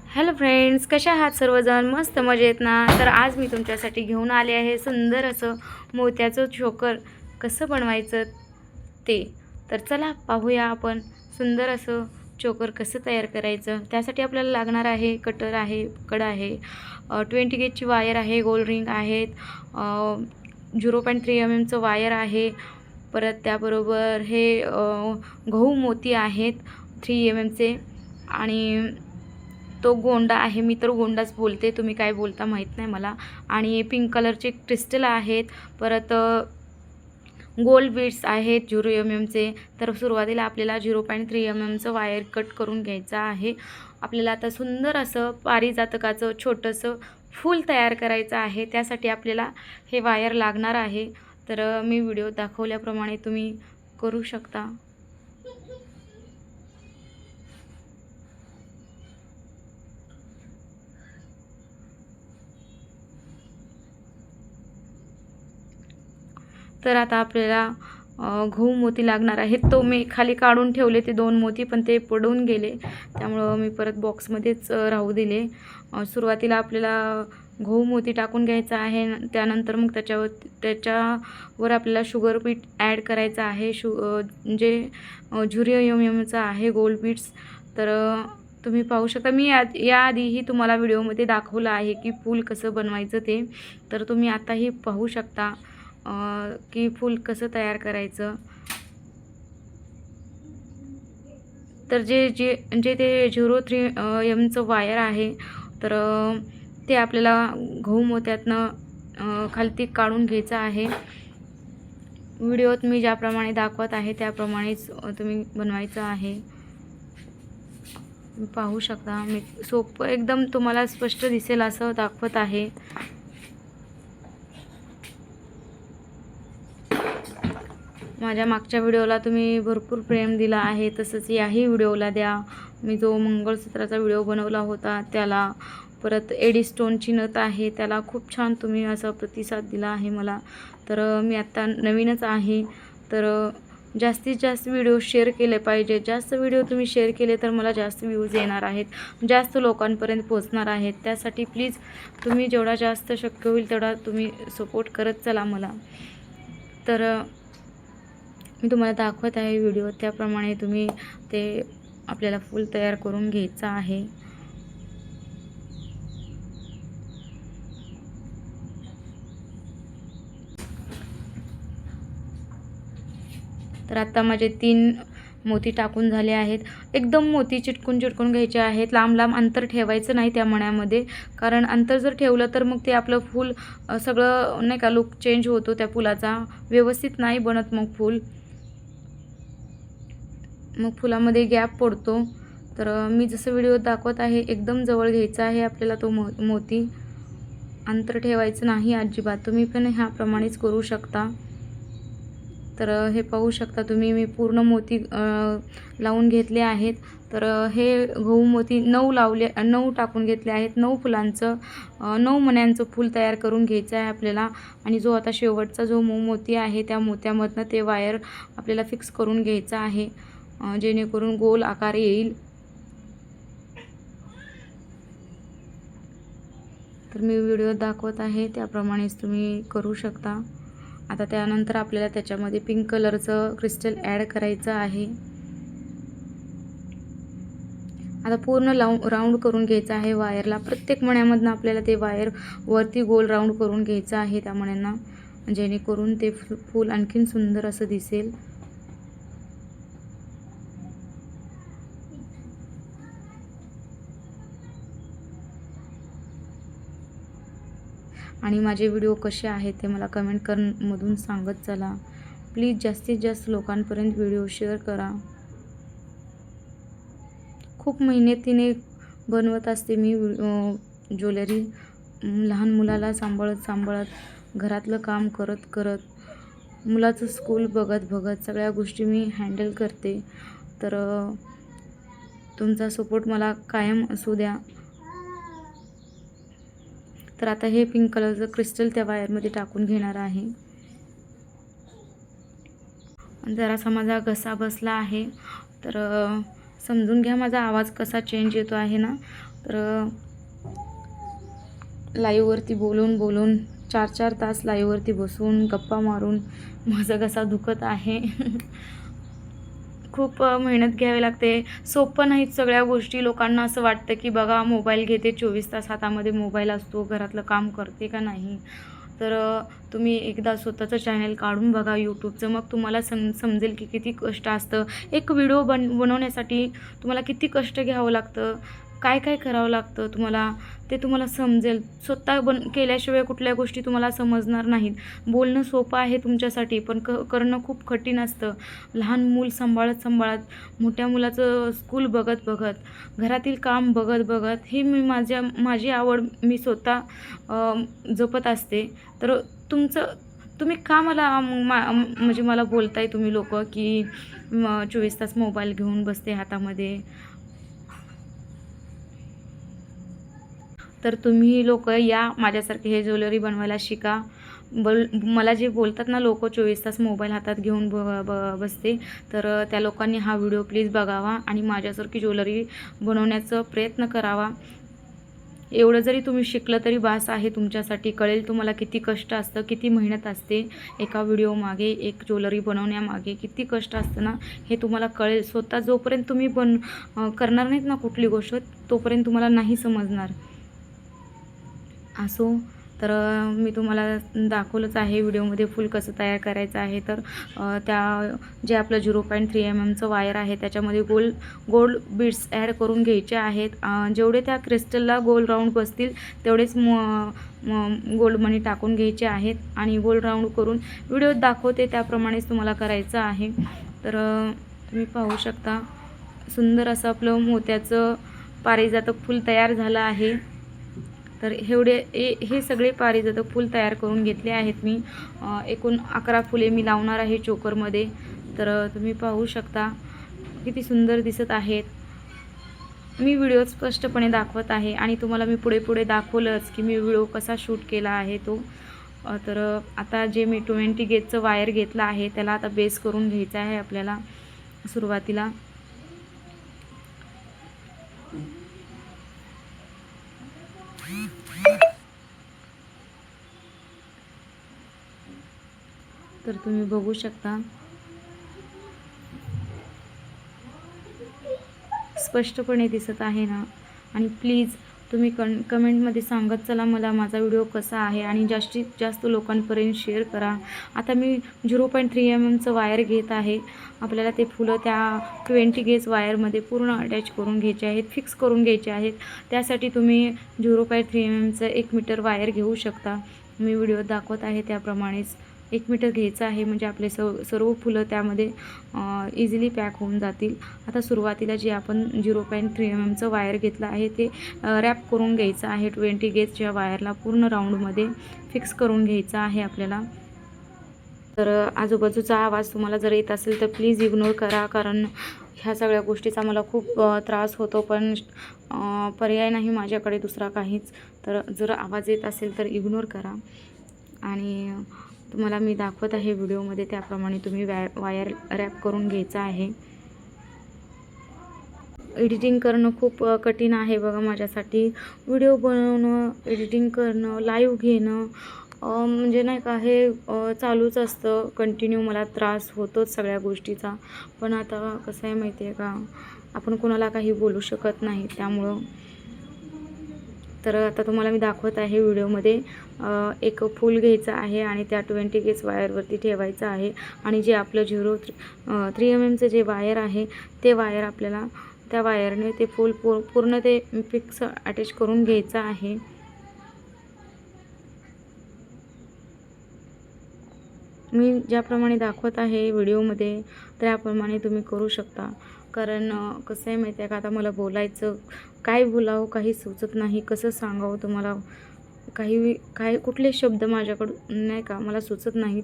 Hello friends, कशा आहात सर्वजण? मस्त मजेत ना? तर आज मी तुमच्यासाठी घेऊन आले आहे सुंदर असं मोत्याचं चोकर कसं बनवायचं ते. तर चला पाहूया आपण सुंदर असं चोकर कसं तयार करायचं. त्यासाठी आपल्याला लागणार आहे कटर आहे, कड आहे, 20 गेजची वायर आहे, गोल्ड रिंग आहेत, 0.3 mm वायर आहे. परत त्याबरोबर हे गहू मोती आहेत 3 mm आणि तो गोंडा आहे. मी तर गोंडाच बोलते, तुम्ही काय बोलता माहीत नाही मला. आणि पिंक कलरचे क्रिस्टल आहेत. परत गोल्ड बीड्स आहेत 0 mm. तर सुरुवातीला आपल्याला 0.3 mm वायर कट करून घ्यायचं आहे. आपल्याला आता सुंदर असं पारिजातकाचं छोटंसं फूल तयार करायचं आहे. त्यासाठी आपल्याला हे वायर लागणार आहे. तर मी व्हिडिओ दाखवल्याप्रमाणे तुम्ही करू शकता. तर आता आपल्याला गहू मोती लागणार आहेत. तो मी खाली काढून ठेवले ते 2 मोती, पण ते पडून गेले, त्यामुळं मी परत बॉक्समध्येच राहू दिले. सुरुवातीला आपल्याला गहू मोती टाकून घ्यायचा आहे. त्यानंतर मग त्याच्यावर आपल्याला शुगर बीट ॲड करायचं आहे. जे 0 mmचं आहे गोल्ड बीट्स. तर तुम्ही पाहू शकता, मी याआधीही तुम्हाला व्हिडिओमध्ये दाखवलं आहे की फूल कसं बनवायचं ते. तर तुम्ही आताही पाहू शकता की फूल कसं तयार करायचं. तर जे जे जे ते 0.3 mmचं वायर आहे, तर ते आपल्याला गहू मोत्यातनं खालती काढून घ्यायचं आहे. व्हिडिओत मी ज्याप्रमाणे दाखवत आहे त्याप्रमाणेच तुम्ही बनवायचं आहे. पाहू शकता, मी सोपं एकदम तुम्हाला स्पष्ट दिसेल असं दाखवत आहे. माझ्या मागच्या व्हिडिओला तुम्ही भरपूर प्रेम दिला आहे, तसंच याही व्हिडिओला द्या. मी जो मंगळसूत्राचा व्हिडिओ बनवला होता त्याला, परत एडी स्टोनची नथ आहे त्याला खूप छान तुम्ही असा प्रतिसाद दिला आहे मला. तर मी आत्ता नवीनच आहे, तर जास्तीत जास्त व्हिडिओ शेअर केले पाहिजे. जास्त व्हिडिओ तुम्ही शेअर केले तर मला जास्त व्ह्यूज येणार आहेत, जास्त लोकांपर्यंत पोहोचणार आहेत. त्यासाठी प्लीज तुम्ही जेवढा जास्त शक्य होईल तेवढा तुम्ही सपोर्ट करत चला मला. तर मी तुम्हाला दाखवत आहे व्हिडिओ, त्याप्रमाणे तुम्ही ते आपल्याला फूल तयार करून घ्यायचं आहे. तर आता माझे 3 मोती टाकून झाले आहेत. एकदम मोती चिटकून घ्यायचे आहेत. लांब लांब अंतर ठेवायचं नाही त्या मण्यामध्ये, कारण अंतर जर ठेवलं तर मग ते आपलं फूल सगळं नाही का लुक चेंज होतो त्या फुलाचा, व्यवस्थित नाही बनत मग फूल. मग फुलामध्ये गॅप पडतो. तर मी जसं व्हिडिओ दाखवत आहे एकदम जवळ घ्यायचा आहे आपल्याला तो मोती. अंतर ठेवायचं नाही अजिबात. तुम्ही पण ह्याप्रमाणेच करू शकता. तर हे पाहू शकता तुम्ही, मी पूर्ण मोती लावून घेतले आहेत. तर हे गहू मोती 9 टाकून घेतले आहेत. 9 फुलांचं 9 मण्यांचं फूल तयार करून घ्यायचं आहे आपल्याला. आणि जो आता शेवटचा जो मोती आहे त्या मोत्यामधनं ते वायर आपल्याला फिक्स करून घ्यायचं आहे, जेणेकरून गोल आकार येईल. तर मी व्हिडिओ दाखवत आहे त्याप्रमाणेच तुम्ही करू शकता. आता त्यानंतर आपल्याला त्याच्यामध्ये पिंक कलरचं क्रिस्टल ॲड करायचं आहे. आता पूर्ण राऊंड करून घ्यायचं आहे वायरला. प्रत्येक मण्यामधनं आपल्याला ते वायर वरती गोल राऊंड करून घ्यायचं आहे त्या मण्यांना, जेणेकरून ते फूल आणखीन सुंदर असं दिसेल. आणि माझे व्हिडिओ कसे आहेत ते मला कमेंट मधून सांगत चला. प्लीज जास्तीत जास्त लोकांपर्यंत व्हिडिओ शेअर करा. खूप मेहनतीने बनवत असते मी ज्वेलरी. लहान मुलाला सांभाळत घरातलं काम करत मुलाचं स्कूल बघत सगळ्या गोष्टी मी हँडल करते. तर तुमचा सपोर्ट मला कायम असू द्या. तर आता हे पिंक कलरचं क्रिस्टल त्या वायरमध्ये टाकून घेणार आहे. जरासा माझा घसा बसला आहे, तर समजून घ्या माझा आवाज कसा चेंज येतो आहे ना. तर लाईव्हवरती बोलून 4-4 तास लाईव्हवरती बसून गप्पा मारून माझा घसा दुखत आहे. खूप मेहनत घ्यावी लागते. सोपं नाहीत सगळ्या गोष्टी. लोकांना असं वाटतं की बघा मोबाईल घेते, 24 तास हातामध्ये मोबाईल असतो, घरातलं काम करते का नाही. तर तुम्ही एकदा स्वतःचं चॅनल काढून बघा यूट्यूबचं, मग तुम्हाला समजेल की किती कष्ट असतं. एक व्हिडिओ बनवण्यासाठी तुम्हाला किती कष्ट घ्यावं लागतं, काय काय करावं लागतं तुम्हाला, ते तुम्हाला समजेल. स्वतः केल्याशिवाय कुठल्या गोष्टी तुम्हाला समजणार नाहीत. बोलणं सोपं आहे तुमच्यासाठी, पण करणं खूप कठीण असतं. लहान मूल सांभाळत मोठ्या मुलाचं स्कूल बघत घरातील काम बघत हे माझी आवड मी स्वतः जपत असते. तर तुम्ही का म्हणजे मला बोलताय तुम्ही लोकं की 24 तास मोबाईल घेऊन बसते हातामध्ये. तर तुम्ही लोक या माझ्यासारखे हे ज्वेलरी बनवायला शिका. मला जे बोलतात ना लोक 24 तास मोबाईल हातात घेऊन बसते, तर त्या लोकांनी हा व्हिडिओ प्लीज बघावा आणि माझ्यासारखी ज्वेलरी बनवण्याचा प्रयत्न करावा. एवढं जरी तुम्ही शिकलं तरी बास आहे तुमच्यासाठी. कळेल तुम्हाला किती कष्ट असतं, किती मेहनत असते एका व्हिडिओ मागे, एक ज्वेलरी बनवण्यामागे किती कष्ट असतं ना, हे तुम्हाला कळेल. स्वतः जोपर्यंत तुम्ही करणार नाहीत ना कुठली गोष्ट, तोपर्यंत तुम्हाला नाही समजणार. असो, तर मी तुम्हाला दाखवलंच आहे व्हिडिओमध्ये फुल कसं तयार करायचं आहे. तर जे आपलं 0.3 mm वायर आहे त्याच्यामध्ये गोल्ड बीड्स ॲड करून घ्यायचे आहेत. जेवढे त्या क्रिस्टलला गोल राऊंड बसतील तेवढेच गोल्ड मनी टाकून घ्यायचे आहेत आणि गोल राऊंड करून व्हिडिओत दाखवते त्याप्रमाणेच तुम्हाला करायचं आहे. तर तुम्ही पाहू शकता सुंदर असं आपलं मोत्याचं पारिजातक फूल तयार झालं आहे. तर हे सगळे पारिजातक फूल तयार करून घेतले आहेत मी. एकूण 11 फुले मी लावणार आहे चोकरमध्ये. तर तुम्ही पाहू शकता किती सुंदर दिसत आहेत. मी व्हिडिओ स्पष्टपणे दाखवत आहे आणि तुम्हाला मी पुढे दाखवलंच की मी व्हिडिओ कसा शूट केला आहे तो. तर आता जे मी 20 गेजचं वायर घेतलं आहे त्याला आता बेस करून घ्यायचं आहे आपल्याला सुरुवातीला. तर तुम्ही बघू शकता स्पष्टपणे दिसत आहे ना. आणि प्लीज तुम्ही कमेंटमध्ये सांगत चला मला माझा व्हिडिओ कसा आहे आणि जास्तीत जास्त लोकांपर्यंत शेअर करा. आता मी 0.3 mm वायर घेत आहे. आपल्याला ते फुलं त्या 20 गेज वायरमध्ये पूर्ण अटॅच करून घ्यायचे आहेत, फिक्स करून घ्यायचे आहेत. त्यासाठी तुम्ही 0.3 mm 1 मीटर वायर घेऊ शकता. मी व्हिडिओ दाखवत आहे त्याप्रमाणेच 1 मीटर घ्यायचं आहे, म्हणजे आपले सर्व फुलं त्यामध्ये इझिली पॅक होऊन जातील. आता सुरुवातीला जे आपण 0.3 mm वायर घेतलं आहे ते रॅप करून घ्यायचं आहे 20 गेजच्या वायरला. पूर्ण राऊंडमध्ये फिक्स करून घ्यायचं आहे आपल्याला. तर आजूबाजूचा आवाज तुम्हाला जर येत असेल तर प्लीज इग्नोर करा, कारण ह्या सगळ्या गोष्टीचा मला खूप त्रास होतो, पण पर्याय नाही माझ्याकडे दुसरा काहीच. तर जर आवाज येत असेल तर इग्नोर करा. आणि तुम्हाला मी दाखवत आहे व्हिडिओमध्ये त्याप्रमाणे तुम्ही वायर रॅप करून घ्यायचं आहे. एडिटिंग करणं खूप कठीण आहे बघा माझ्यासाठी. व्हिडिओ बनवणं, एडिटिंग करणं, लाईव्ह घेणं म्हणजे नाही का हे चालूच असतं कंटिन्यू. मला त्रास होतोच सगळ्या गोष्टीचा, पण आता कसं आहे माहिती आहे का, आपण कोणाला काही बोलू शकत नाही त्यामुळं. तर आता तुम्हाला मी दाखवत आहे व्हिडिओमध्ये एक फूल घ्यायचं आहे आणि त्या 20 गेज वायरवरती ठेवायचं आहे. आणि जे आपलं 0.3 mm जे वायर आहे ते वायर आपल्याला त्या वायरने ते फूल पूर्ण ते फिक्स अटॅच करून घ्यायचं आहे. मी ज्याप्रमाणे दाखवत आहे व्हिडिओमध्ये त्याप्रमाणे तुम्ही करू शकता. कारण कसं आहे माहिती आहे का, आता मला बोलायचं काय बोलावं काही सुचत नाही, कसं सांगावं तुम्हाला. कुठले शब्द माझ्याकडून नाही का मला सुचत नाहीत,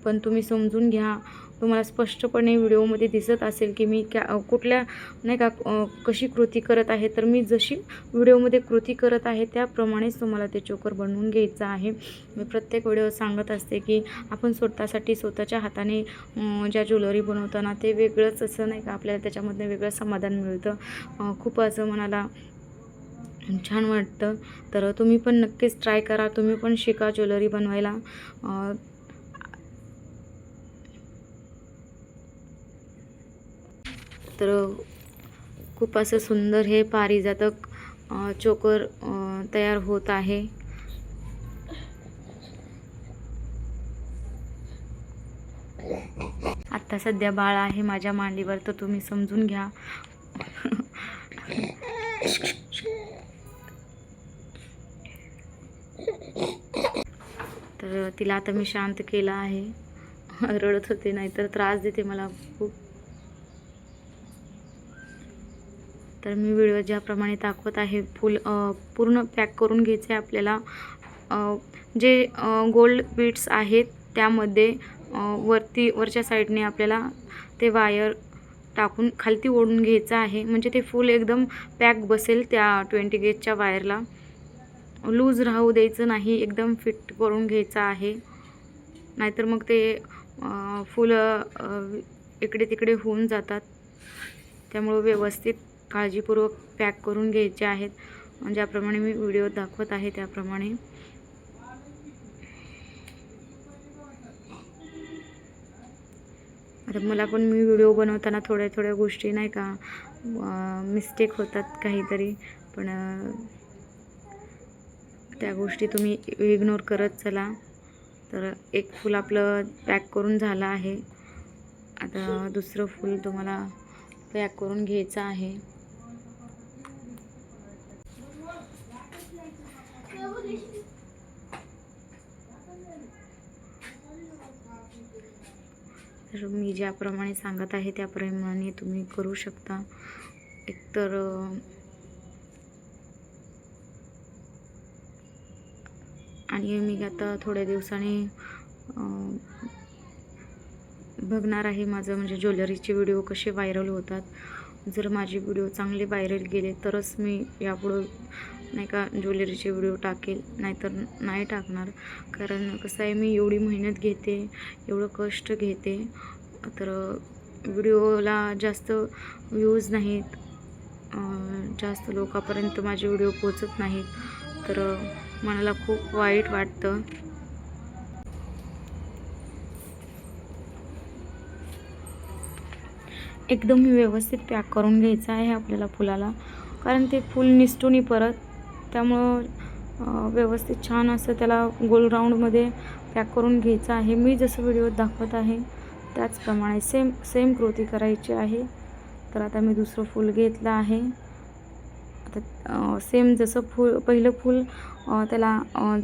पण तुम्ही समजून घ्या. तुम्हाला स्पष्टपणे व्हिडिओमध्ये दिसत असेल की मी कुठल्या नाही का कशी कृती करत आहे. तर मी जशी व्हिडिओमध्ये कृती करत आहे त्याप्रमाणेच तुम्हाला ते चोकर बनवून घ्यायचं आहे. मी प्रत्येक व्हिडिओ सांगत असते की आपण स्वतःसाठी स्वतःच्या हाताने ज्या ज्वेलरी बनवताना ते वेगळंच असं नाही का, आपल्याला त्याच्यामधनं वेगळं समाधान मिळतं. खूप असं मनाला छान वाटतं. तर तुम्ही पण नक्कीच ट्राय करा, तुम्ही पण शिका ज्वेलरी बनवायला. तर खूप असं सुंदर हे पारिजातक चोकर तयार होत आहे. आत्ता सध्या बाळ आहे माझ्या मांडीवर, तर तुम्ही समजून घ्या. तर तिला आता मी शांत केलं आहे. रडत होते, नाहीतर त्रास देते मला खूप. तर मी व्हिडिओ ज्याप्रमाणे दाखवत आहे, फुल पूर्ण पॅक करून घ्यायचे आहे आपल्याला. जे गोल्ड बीट्स आहेत त्यामध्ये वरच्या साईडने आपल्याला ते वायर टाकून खालती ओढून घ्यायचं आहे, म्हणजे ते फुल एकदम पॅक बसेल त्या 20 गेजच्या वायरला. लूज राहू द्यायचं नाही, एकदम फिट करून घ्यायचं आहे, नाहीतर मग ते फुलं इकडे तिकडे होऊन जातात. त्यामुळे व्यवस्थित काळजीपूर्वक पॅक करून घ्यायचे आहेत, ज्याप्रमाणे मी व्हिडिओ दाखवत आहे त्याप्रमाणे. आता मला पण मी व्हिडिओ बनवताना थोड्या गोष्टी नाही का मिस्टेक होतात काहीतरी, पण त्या गोष्टी तुम्ही इग्नोर करत चला. तर एक फूल आपलं पॅक करून झालं आहे. आता दुसरं फूल तुम्हाला पॅक करून घ्यायचं आहे. तर मी ज्याप्रमाणे सांगत आहे त्याप्रमाणे तुम्ही करू शकता. एकतर आणि मी आता थोड्या दिवसांनी बघणार आहे माझं म्हणजे ज्वेलरीचे व्हिडिओ कसे व्हायरल होतात. जर माझे व्हिडिओ चांगले व्हायरल गेले तरच मी यापुढं नाही का ज्वेलरीचे व्हिडिओ टाकेल, नाहीतर नाही टाकणार. कारण कसं आहे, मी एवढी मेहनत घेते, एवढं कष्ट घेते, तर व्हिडिओला जास्त व्ह्यूज नाहीत, जास्त लोकांपर्यंत माझे व्हिडिओ पोचत नाहीत, तर मनाला खूप वाईट वाटतं. एकदम व्यवस्थित पॅक करून घ्यायचं आहे आपल्याला फुलाला, कारण ते फूल निसटून परत. त्यामुळं व्यवस्थित छान असं त्याला गोल राऊंडमध्ये पॅक करून घ्यायचं आहे. मी जसं व्हिडिओत दाखवत आहे त्याचप्रमाणे सेम कृती करायची आहे. तर आता मी दुसरं फूल घेतलं आहे. आता सेम जसं पहिलं फूल त्याला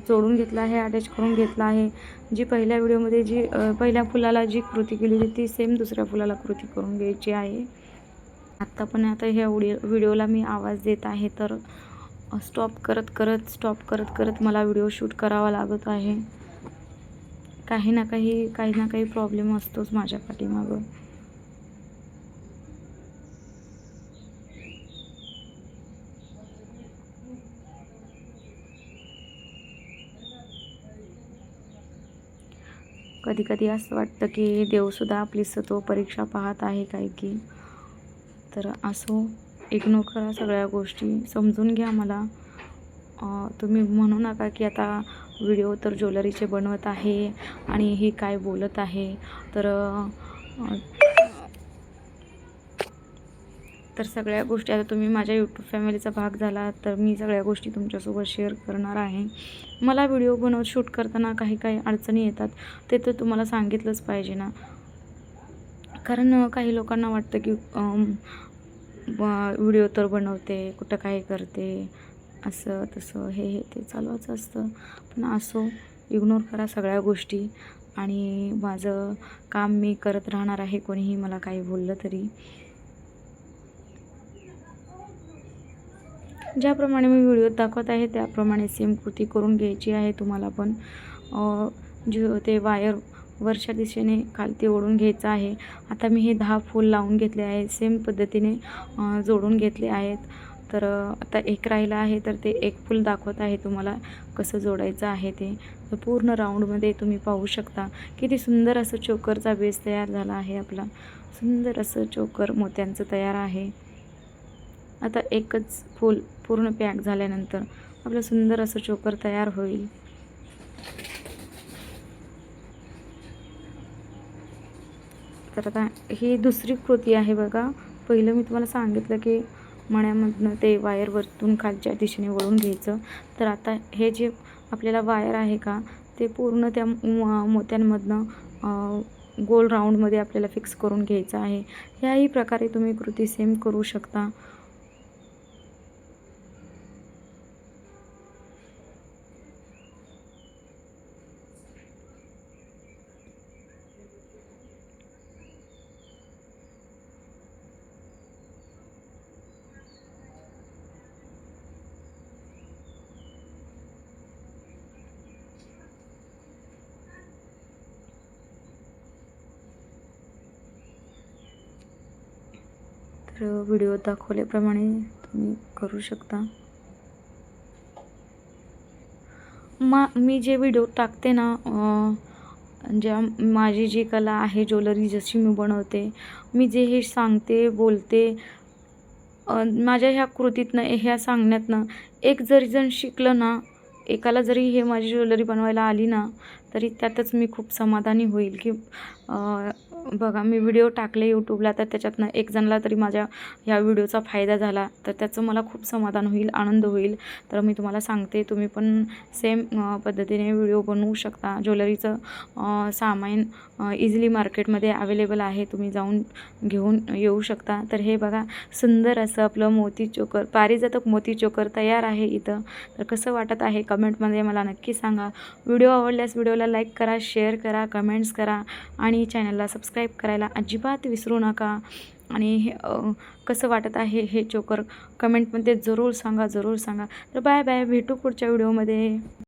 जोडून घेतलं आहे, अटॅच करून घेतलं आहे. जी पहिल्या व्हिडिओमध्ये जी पहिल्या फुलाला जी कृती केलेली ती सेम दुसऱ्या फुलाला कृती करून घ्यायची आहे. आता ह्या व्हिडिओला मी आवाज देत आहे, तर स्टॉप करत मला व्हिडिओ शूट करावा लागत आहे. काही ना काही प्रॉब्लेम असतोच माझ्या पाठीमागं. कधी असं वाटतं की देवसुद्धा आपली सत्व परीक्षा पाहत आहे काय की. तर असो, इग्नोर करा सगळ्या गोष्टी, समजून घ्या मला. तुम्ही म्हणू नका की आता व्हिडिओ तर ज्वेलरीचे बनवत आहे आणि ही काय बोलत आहे. तर सगळ्या गोष्टी, आता तुम्ही माझ्या यूट्यूब फॅमिलीचा भाग झाला, तर मी सगळ्या गोष्टी तुमच्यासोबत शेअर करणार आहे. मला व्हिडिओ शूट करताना काही अडचणी येतात, ते तर तुम्हाला सांगितलंच पाहिजे ना. कारण काही लोकांना वाटतं की व्हिडिओ तर बनवते, कुठं काय करते, असं तसं हे ते चालूच असतं. पण असो, इग्नोर करा सगळ्या गोष्टी, आणि माझं काम मी करत राहणार आहे, कोणीही मला काही बोललं तरी. ज्याप्रमाणे मी व्हिडिओत दाखवत आहे त्याप्रमाणे सेम कृती करून घ्यायची आहे तुम्हाला पण. ते वायर वरच्या दिशेने खालती ओढून घ्यायचं आहे. आता मी हे 10 फूल लावून घेतले आहे, सेम पद्धतीने जोडून घेतले आहेत. तर आता एक राहिलं आहे, तर ते एक फूल दाखवत आहे तुम्हाला कसं जोडायचं आहे ते. पूर्ण राऊंडमध्ये तुम्ही पाहू शकता किती सुंदर असं चोकरचा बेस तयार झाला आहे आपला. सुंदर असं चोकर मोत्यांचं तयार आहे. आता एकच फूल पूर्ण पॅक झाल्यानंतर आपलं सुंदर असं चोकर तयार होईल. तर आता ही दुसरी कृती आहे बघा. पहिलं मी तुम्हाला सांगितलं की मण्यामधनं ते वायर वरतून खालच्या दिशेने वळून घ्यायचं. तर आता हे जे आपल्याला वायर आहे का ते पूर्ण त्या मोत्यांमधनं गोल राऊंडमध्ये आपल्याला फिक्स करून घ्यायचं आहे. ह्याही प्रकारे तुम्ही कृती सेम करू शकता. तर व्हिडिओ दाखवल्याप्रमाणे तुम्ही करू शकता. मी जे व्हिडिओ टाकते ना, ज्या माझी जी कला आहे ज्वेलरी जशी मी बनवते, मी जे हे सांगते बोलते, माझ्या ह्या कृतीतनं ह्या सांगण्यातनं एक जरी जण शिकलं ना, एकाला जरी हे माझी ज्वेलरी बनवायला आली ना, तरी त्यातच मी खूप समाधानी होईल. की बघा मी व्हिडिओ टाकले यूट्यूबला, तर त्याच्यातनं एक जणाला तरी माझ्या ह्या व्हिडिओचा फायदा झाला, तर त्याचं मला खूप समाधान होईल, आनंद होईल. तर मी तुम्हाला सांगते तुम्ही पण सेम पद्धतीने व्हिडिओ बनवू शकता. ज्वेलरीचं सामान इझिली मार्केटमध्ये अवेलेबल आहे, तुम्ही जाऊन घेऊन येऊ शकता. तर हे बघा सुंदर असं आपलं मोती चोकर, पारिजातक मोती चोकर तयार आहे इथं. तर कसं वाटत आहे कमेंटमध्ये मला नक्की सांगा. व्हिडिओ आवडल्यास व्हिडिओला लाईक करा, शेअर करा, कमेंट्स करा आणि चॅनलला सबस्क्राईब करायला अजिबात विसरू नका. आणि हे कसं वाटत आहे हे चोकर कमेंटमध्ये जरूर सांगा, जरूर सांगा. तर बाय बाय, भेटू पुढच्या व्हिडिओमध्ये.